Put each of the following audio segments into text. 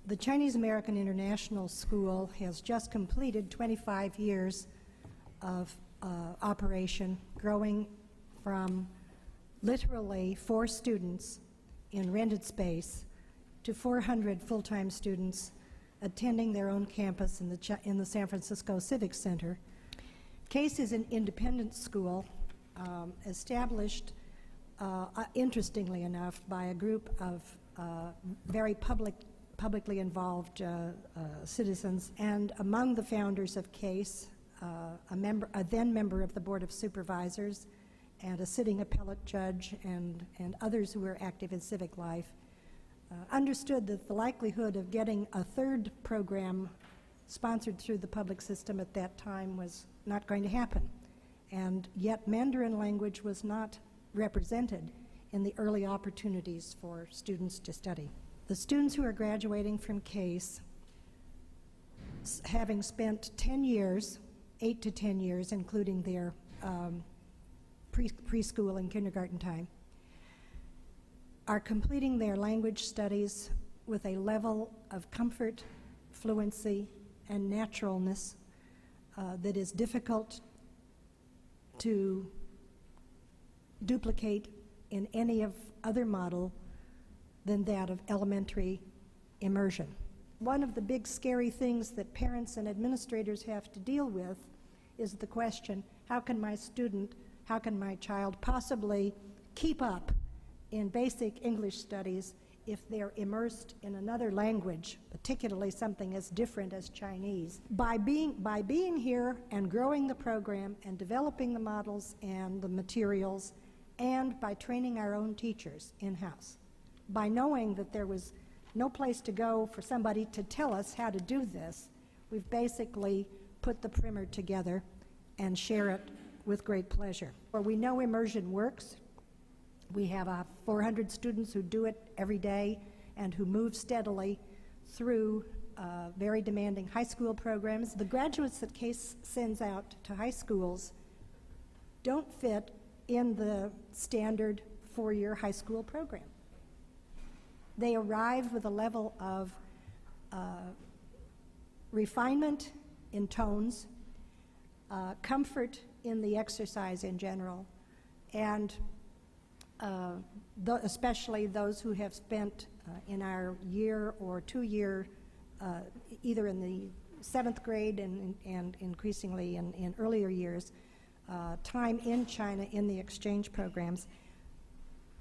The Chinese American International School has just completed 25 years of operation, growing from literally 4 students in rented space to 400 full-time students attending their own campus in the San Francisco Civic Center. CAIS is an independent school established, interestingly enough, by a group of very publicly involved citizens, and among the founders of CAIS, a then member of the Board of Supervisors, and a sitting appellate judge, and others who were active in civic life, understood that the likelihood of getting a third program sponsored through the public system at that time was not going to happen. And yet Mandarin language was not represented in the early opportunities for students to study. The students who are graduating from CAIS, having spent 10 years, 8 to 10 years, including their preschool and kindergarten time, are completing their language studies with a level of comfort, fluency, and naturalness that is difficult to duplicate in any other model than that of elementary immersion. One of the big scary things that parents and administrators have to deal with is the question, how can my child possibly keep up in basic English studies if they're immersed in another language, particularly something as different as Chinese? By being here and growing the program and developing the models and the materials, and by training our own teachers in-house, by knowing that there was no place to go for somebody to tell us how to do this, we've basically put the primer together and share it with great pleasure. We know immersion works. We have 400 students who do it every day and who move steadily through very demanding high school programs. The graduates that CAIS sends out to high schools don't fit in the standard 4-year high school program. They arrive with a level of refinement in tones, comfort in the exercise in general, and especially those who have spent in our year or 2-year, either in the 7th grade and increasingly in earlier years, time in China in the exchange programs,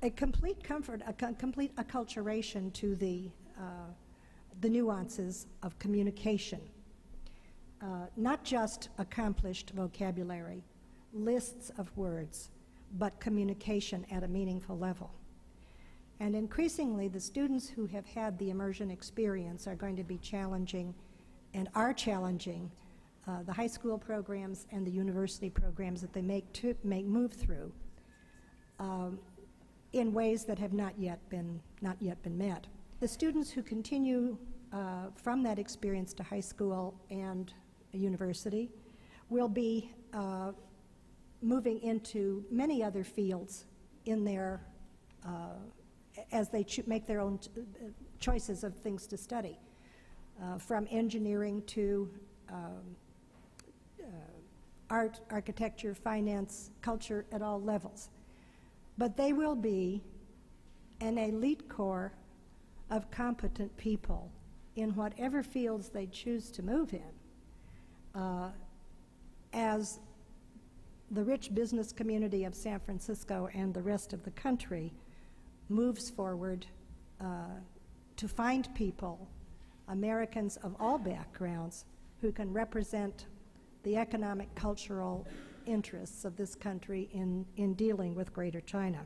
a complete comfort, a complete acculturation to the nuances of communication. Not just accomplished vocabulary, lists of words, but communication at a meaningful level. And increasingly, the students who have had the immersion experience are going to be challenging and are challenging the high school programs and the university programs that they move through in ways that have not yet been met. The students who continue from that experience to high school and a university will be moving into many other fields in their as they make their own choices of things to study, from engineering to art, architecture, finance, culture at all levels. But they will be an elite core of competent people in whatever fields they choose to move in, as the rich business community of San Francisco and the rest of the country moves forward to find people, Americans of all backgrounds, who can represent the economic, cultural interests of this country in dealing with Greater China.